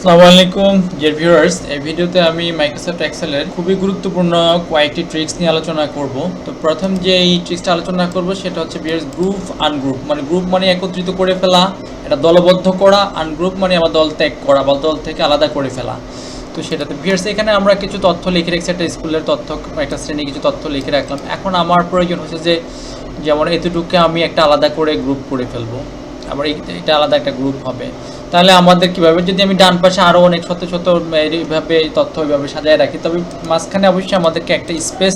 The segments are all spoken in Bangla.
আসসালামু আলাইকুম ডিয়ার ভিউয়ার্স, এই ভিডিওতে আমি মাইক্রোসফট এক্সেলের খুবই গুরুত্বপূর্ণ কয়েকটি ট্রিক্স নিয়ে আলোচনা করব। তো প্রথম যে এই ট্রিক্সটা আলোচনা করব সেটা হচ্ছে ভিউয়ার্স গ্রুপ আনগ্রুপ। মানে গ্রুপ মানে একত্রিত করে ফেলা, এটা দলবদ্ধ করা, আনগ্রুপ মানে আবার দল ত্যাগ করা বা দল থেকে আলাদা করে ফেলা। তো সেটাতে ভিউয়ার্স এখানে আমরা কিছু তথ্য লিখে রেখেছি, একটা স্কুলের তথ্য, একটা শ্রেণী কিছু তথ্য লিখে রাখলাম। এখন আমার প্রয়োজন হচ্ছে যে যেমন এতটুকুকে আমি একটা আলাদা করে গ্রুপ করে ফেলবো, আবার এটা আলাদা একটা গ্রুপ হবে। তাহলে আমাদের কীভাবে, যদি আমি ডান পাশে আরও অনেক শত শত এইভাবে তথ্য ওইভাবে সাজায় রাখি, তবে মাঝখানে অবশ্যই আমাদেরকে একটা স্পেস,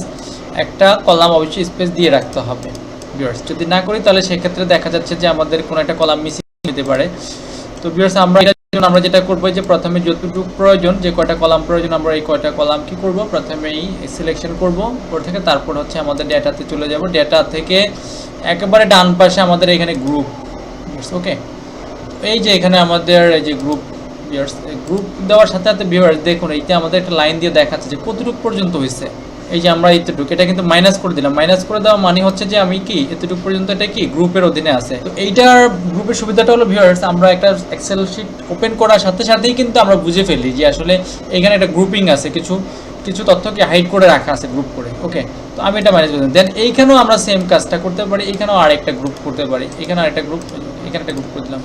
একটা কলাম অবশ্যই স্পেস দিয়ে রাখতে হবে ভিউয়ার্স। যদি না করি তাহলে সেক্ষেত্রে দেখা যাচ্ছে যে আমাদের কোনো একটা কলাম মিসিং হতে পারে। তো ভিউয়ার্স আমরা যেটা করবো যে প্রথমে যতটুকু প্রয়োজন, যে কয়টা কলাম প্রয়োজন, আমরা এই কয়টা কলাম কি করব, প্রথমেই সিলেকশন করব ওর থেকে, তারপর হচ্ছে আমাদের ডেটাতে চলে যাব। ডেটা থেকে একেবারে ডান পাশে আমাদের এখানে গ্রুপ, ওকে। এই যে এখানে আমাদের এই যে গ্রুপ ভিউয়ার্স, গ্রুপ দেওয়ার সাথে সাথে ভিউয়ার্স দেখুন এইতে আমাদের একটা লাইন দিয়ে দেখাচ্ছে যে কতটুকু পর্যন্ত হয়েছে। এই যে আমরা এতটুকু, এটা কিন্তু মাইনাস করে দিলাম। মাইনাস করে দেওয়া মানে হচ্ছে যে আমি কি এতটুকু পর্যন্ত এটা কি গ্রুপের অধীনে আছে। তো এইটার গ্রুপের সুবিধাটা হলো ভিউয়ার্স, আমরা একটা এক্সেল শিট ওপেন করার সাথে সাথেই কিন্তু আমরা বুঝে ফেলি যে আসলে এখানে একটা গ্রুপিং আছে, কিছু কিছু তথ্যকে হাইড করে রাখা আছে গ্রুপ করে, ওকে। তো আমি এটা ম্যানেজ করতে, দেন এইখানেও আমরা সেম কাজটা করতে পারি, এখানেও আরেকটা গ্রুপ করতে পারি, এখানে আরেকটা গ্রুপ, এখানে একটা গ্রুপ করে দিলাম।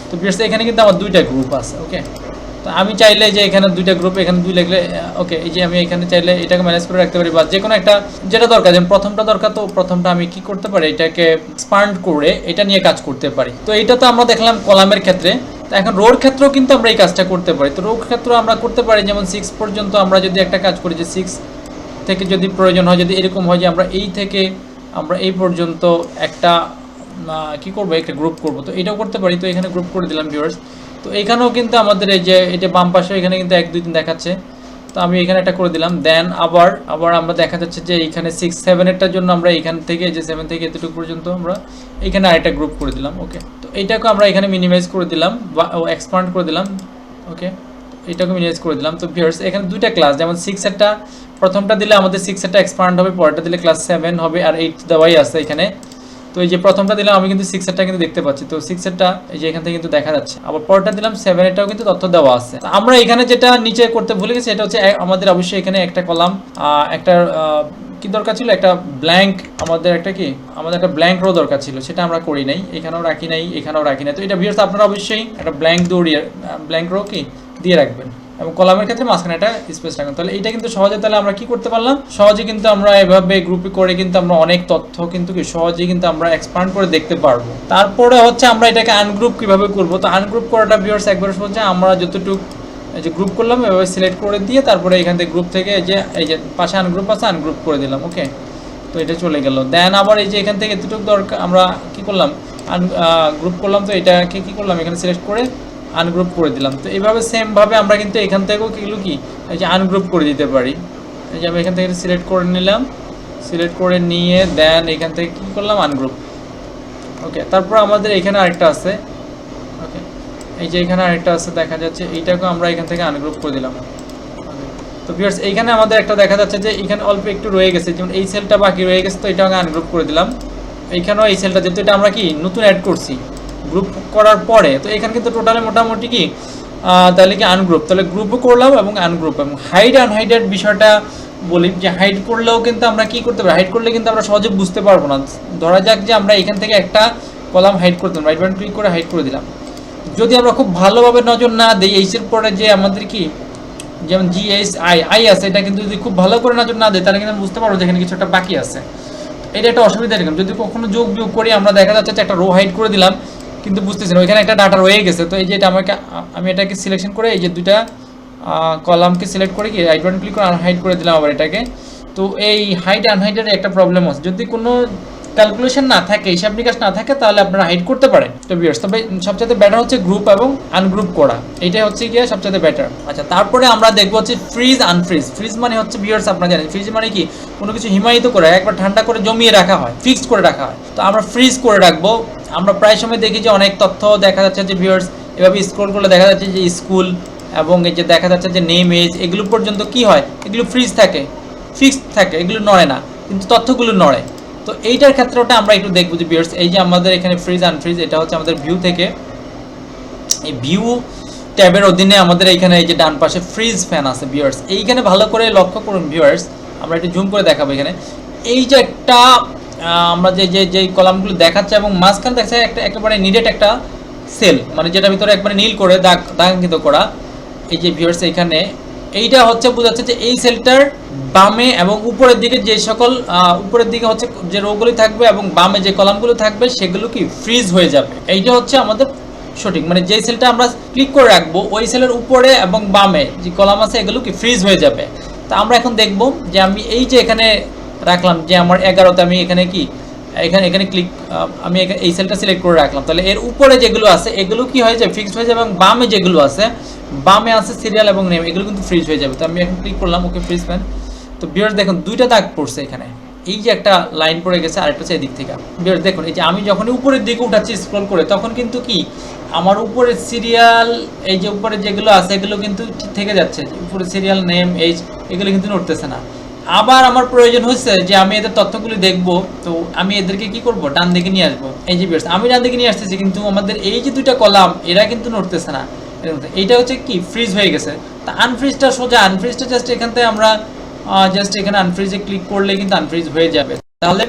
তো ভিউয়ার্স এখানে কিন্তু আমার দুইটা গ্রুপ আছে, ওকে। তো আমি চাইলে যে এখানে দুইটা গ্রুপ, এখানে দুই লিখলে ওকে, এই যে আমি এখানে চাইলে এটাকে ম্যানেজ করে রাখতে পারি, বা যে কোনো একটা যেটা দরকার, যেমন প্রথমটা দরকার, তো প্রথমটা আমি কি করতে পারি, এটাকে এক্সপান্ড করে এটা নিয়ে কাজ করতে পারি। তো এটা তো আমরা দেখলাম কলামের ক্ষেত্রে। তো এখন রোর ক্ষেত্রেও কিন্তু আমরা এই কাজটা করতে পারি। তো রোর ক্ষেত্রেও আমরা করতে পারি, যেমন 6 পর্যন্ত আমরা যদি একটা কাজ করি, যে 6 থেকে যদি প্রয়োজন হয়, যদি এরকম হয় যে আমরা এই থেকে আমরা এই পর্যন্ত একটা কি করবো, একটা গ্রুপ করব, তো এটাও করতে পারি। তো এখানে গ্রুপ করে দিলাম ভিউয়ার্স। তো এখানেও কিন্তু আমাদের এই যে এটা বাম পাশে এখানে কিন্তু 1 2 3 দেখাচ্ছে। তো আমি এখানে একটা করে দিলাম, দেন আবার আমরা দেখা যাচ্ছে যে এখানে 6 7 এরটার জন্য আমরা এখান থেকে যে 7 থেকে এতটুকু পর্যন্ত আমরা এখানে আরেকটা গ্রুপ করে দিলাম, ওকে। তো এইটাকে আমরা এখানে মিনিমাইজ করে দিলাম বা এক্সপান্ড করে দিলাম, ওকে। এটাকে মিনিমাইজ করে দিলাম। তো ভিউয়ার্স এখানে দুইটা ক্লাস, যেমন 6 এরটা প্রথমটা দিলে আমাদের 6 এরটা এক্সপান্ড হবে, পরেরটা দিলে ক্লাস 7 হবে, আর 8 দেওয়াই আছে এখানে। তো এই যে প্রথমটা দিলাম আমি কিন্তু 6 এরটা কিন্তু দেখতে পাচ্ছি, তো 6 এরটা এই যে এখান থেকে কিন্তু দেখা যাচ্ছে। আবার পরেরটা দিলাম 7 এরটাও কিন্তু তথ্য দেওয়া আছে। আমরা এখানে যেটা নিচে করতে ভুলে গেছি, এটা হচ্ছে আমাদের অবশ্যই এখানে একটা কলাম, একটা কি দরকার ছিল, একটা ব্ল্যাঙ্ক, আমাদের একটা ব্ল্যাঙ্ক রো দরকার ছিল, সেটা আমরা করি নাই, এখানেও রাখি নাই, এখানেও রাখি নাই। তো এটা ভিউয়ার্স আপনারা অবশ্যই একটা ব্ল্যাঙ্ক রো কি দিয়ে রাখবেন, এবং কলামের ক্ষেত্রে মাঝখানে একটা স্পেস রাখবেন। তাহলে এটা কিন্তু সহজে, তাহলে আমরা কি করতে পারলাম, সহজে কিন্তু আমরা এভাবে গ্রুপে করে কিন্তু আমরা অনেক তথ্য কিন্তু কি সহজেই কিন্তু আমরা এক্সপান্ড করে দেখতে পারবো। তারপরে হচ্ছে আমরা এটাকে আনগ্রুপ কিভাবে করব। তো আনগ্রুপ করাটা ভিউয়ার্স একবার হচ্ছে আমরা যতটুকু এই যে গ্রুপ করলাম এভাবে সিলেক্ট করে দিয়ে তারপরে এখান থেকে গ্রুপ থেকে এই যে পাশে আনগ্রুপ আছে, আনগ্রুপ করে দিলাম, ওকে। তো এটা চলে গেল। দেন আবার এই যে এখান থেকে এতটুকু দরকার আমরা কি করলাম, গ্রুপ করলাম। তো এটাকে কি করলাম, এখানে সিলেক্ট করে আনগ্রুপ করে দিলাম। তো এইভাবে সেমভাবে আমরা কিন্তু এখান থেকেও কিগুলো কি এই যে আনগ্রুপ করে দিতে পারি। এই যে আমি এখান থেকে সিলেক্ট করে নিলাম, সিলেক্ট করে নিয়ে দেন এখান থেকে কী করলাম, আনগ্রুপ, ওকে। তারপর আমাদের এখানে আরেকটা আছে, ওকে। এই যে এখানে আরেকটা আছে দেখা যাচ্ছে, এইটাকেও আমরা এখান থেকে আনগ্রুপ করে দিলাম। তো ভিউয়ার্স এইখানে আমাদের একটা দেখা যাচ্ছে যে এখানে অল্প একটু রয়ে গেছে, যেমন এই সেলটা বাকি রয়ে গেছে, তো এটাকে আনগ্রুপ করে দিলাম। এইখানেও এই সেলটা, যেহেতু এটা আমরা কি নতুন অ্যাড করছি গ্রুপ করার পরে, তো এখানে কিন্তু টোটালি মোটামুটি কি তাহলে কি আনগ্রুপ, তাহলে গ্রুপও করলাম এবং আনগ্রুপ। এবং হাইড আনহাইডের বিষয়টা বলি, যে হাইড করলেও কিন্তু আমরা কি করতে পারি, হাইড করলে কিন্তু আমরা সহজে বুঝতে পারবো না। ধরা যাক যে আমরা এখান থেকে একটা কলাম হাইড করতাম, রাইট বাটন ক্লিক করে হাইড করে দিলাম। যদি আমরা খুব ভালোভাবে নজর না দিই, এইচের পরে যে আমাদের কি যেমন GSI আছে, এটা কিন্তু যদি খুব ভালো করে নজর না দিই তাহলে কিন্তু বুঝতে পারবো যে এখানে কিছু একটা বাকি আছে। এটা একটা অসুবিধা এরকম, যদি কখনো যোগ বিয়োগ করি আমরা দেখা যাচ্ছে যে একটা রো হাইড করে দিলাম কিন্তু বুঝতেছি না ওইখানে একটা ডাটা রয়ে গেছে। তো এই যে এটা আমি এটাকে সিলেকশন করে এই যে দুইটা কলামকে সিলেক্ট করে কি রাইট বাটন ক্লিক করে আনহাইড করে দিলাম আবার এটাকে। তো এই হাইড আনহাইডের একটা প্রবলেম আছে, যদি কোনো ক্যালকুলেশন না থাকে, হিসাব নিকাশ না থাকে, তাহলে আপনারা হাইড করতে পারেন। তো ভিউয়ার্স তবে সবচেয়ে বেটার হচ্ছে গ্রুপ এবং আনগ্রুপ করা, এটাই হচ্ছে গিয়ে সবচেয়ে বেটার। আচ্ছা, তারপরে আমরা দেখবো হচ্ছে ফ্রিজ আনফ্রিজ। ফ্রিজ মানে হচ্ছে ভিউয়ার্স আপনারা জানেন, ফ্রিজ মানে কি কোনো কিছু হিমায়িত করে একবার ঠান্ডা করে জমিয়ে রাখা হয়, ফিক্সড করে রাখা হয়। তো আমরা ফ্রিজ করে রাখবো। আমরা প্রায় সময় দেখি যে অনেক তথ্য দেখা যাচ্ছে যে ভিউয়ার্স এভাবে স্ক্রল করলে দেখা যাচ্ছে যে স্কুল এবং এই যে দেখা যাচ্ছে যে নেম এজ, এগুলো পর্যন্ত কি হয়, এগুলো ফ্রিজ থাকে, ফিক্সড থাকে, এগুলো নড়ে না, কিন্তু তথ্যগুলো নড়ে। তো এইটার ক্ষেত্রটা আমরা একটু দেখবো যে ভিউয়ার্স এই যে আমাদের এখানে ফ্রিজ আনফ্রিজ, এটা হচ্ছে আমাদের ভিউ থেকে। এই ভিউটা ট্যাবের অধীনে আমাদের এইখানে এই যে ডান পাশে ফ্রিজ ফ্যান আছে ভিউয়ার্স, এইখানে ভালো করে লক্ষ্য করুন ভিউয়ার্স, আমরা একটু জুম করে দেখাবো এখানে। এই যে একটা আমরা যে কলামগুলো দেখাচ্ছে এবং মাঝখানে দেখাচ্ছে একটা একেবারে নিডেড একটা সেল, মানে যেটা ভিতরে একবারে নীল করে দাগাঙ্কিত করা। এই যে ভিউয়ার্স এইখানে এইটা হচ্ছে বোঝাচ্ছে যে এই সেলটার বামে এবং উপরের দিকে যে সকল উপরের দিকে হচ্ছে যে রোগুলি থাকবে এবং বামে যে কলামগুলো থাকবে সেগুলো কি ফ্রিজ হয়ে যাবে। এইটা হচ্ছে আমাদের সঠিক, মানে যে সেলটা আমরা ক্লিক করে রাখবো ওই সেলের উপরে এবং বামে যে কলাম আছে এগুলো কি ফ্রিজ হয়ে যাবে। তা আমরা এখন দেখব যে আমি এই যে এখানে রাখলাম যে আমার 11তে আমি এখানে কি এখানে ক্লিক আমি এই সেলটা সিলেক্ট করে রাখলাম, তাহলে এর উপরে যেগুলো আছে এগুলো কি হয়ে যাবে ফিক্সড হয়ে যাবে এবং বামে যেগুলো আছে বামে আছে সিরিয়াল এবং নেম এগুলো কিন্তু ফ্রিজ হয়ে যাবে। তো আমি এখন ক্লিক করলাম ওকে ফ্রিজ ফ্যান। তো ভিউয়ার্স দেখুন দুইটা দাগ পড়ছে এখানে, এই যে একটা লাইন পড়ে গেছে আরেকটা হচ্ছে এদিক থেকে। ভিউয়ার্স দেখুন এই যে আমি যখনই উপরের দিকে উঠাচ্ছি স্ক্রল করে তখন কিন্তু কি আমার উপরে সিরিয়াল এই যে উপরে যেগুলো আছে এগুলো কিন্তু থেকে যাচ্ছে, উপরে সিরিয়াল নেম এইজ এগুলো কিন্তু নড়তেছে না। আবার আমার প্রয়োজন হচ্ছে যে আমি এদের তথ্যগুলি দেখব, তো আমি এদেরকে কি করব ডান দিকে নিয়ে আসবো। এই যে ভিউয়ার্স আমি ডান দিকে নিয়ে আসতেছি কিন্তু আমাদের এই যে দুইটা কলাম এরা কিন্তু নড়তেছে না, এইটা হচ্ছে কি ফ্রিজ হয়ে গেছে। তা আনফ্রিজটা সোজা, আনফ্রিজটা জাস্ট এখান থেকে আমরা জাস্ট এখানে আনফ্রিজে ক্লিক করলে কিন্তু আনফ্রিজ হয়ে যাবে। তাহলে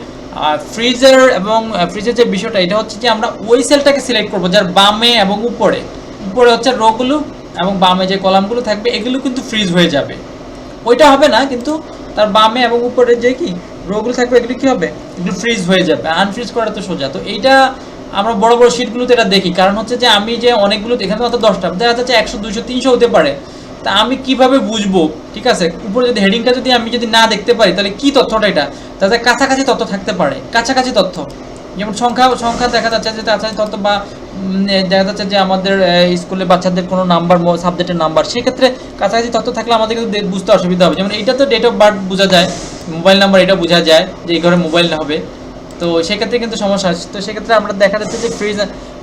ফ্রিজের এবং ফ্রিজের যে বিষয়টা এটা হচ্ছে যে আমরা ওই সেলটাকে সিলেক্ট করবো যার বামে এবং উপরে হচ্ছে রোগুলো এবং বামে যে কলামগুলো থাকবে এগুলো কিন্তু ফ্রিজ হয়ে যাবে, ওইটা হবে না কিন্তু তার বামে এবং উপরে যে কি রোগুলো থাকবে এগুলো কি হবে এগুলো ফ্রিজ হয়ে যাবে। আনফ্রিজ করা তো সোজা। তো এইটা আমরা বড় বড় শিটগুলোতে এটা দেখি, কারণ হচ্ছে যে আমি যে অনেকগুলো এখানে মাত্র 10টা দেখা যাচ্ছে 100 200 300 হতে পারে। তা আমি কিভাবে বুঝবো, ঠিক আছে উপরে যদি হেডিংটা যদি আমি যদি না দেখতে পারি তাহলে কি তথ্যটা এটা, তাতে কাছাকাছি তথ্য থাকতে পারে, কাছাকাছি তথ্য যেমন সংখ্যা দেখা যাচ্ছে যে কাছাকাছি তথ্য বা দেখা যাচ্ছে যে আমাদের স্কুলে বাচ্চাদের কোনো নাম্বার সাবজেক্টের নাম্বার, সেক্ষেত্রে কাছাকাছি তথ্য থাকলে আমাদের কিন্তু বুঝতে অসুবিধা হবে। যেমন এইটা তো ডেট অফ বার্থ বোঝা যায়, মোবাইল নাম্বার এটা বোঝা যায় যে এই ঘরে মোবাইল না হবে, তো সেক্ষেত্রে কিন্তু সমস্যা আছে। তো সেক্ষেত্রে আমরা দেখা যাচ্ছে যে ফ্রিজ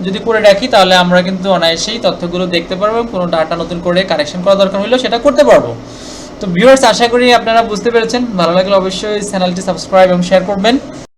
যদি করে রাখি তাহলে আমরা কিন্তু অনায়াসেই তথ্যগুলো দেখতে পারবো, কোনো ডাটা নতুন করে কারেকশন করা দরকার হলেও সেটা করতে পারবো। তো ভিউয়ার্স আশা করি আপনারা বুঝতে পেরেছেন, ভালো লাগলে অবশ্যই চ্যানেলটি সাবস্ক্রাইব এবং শেয়ার করবেন।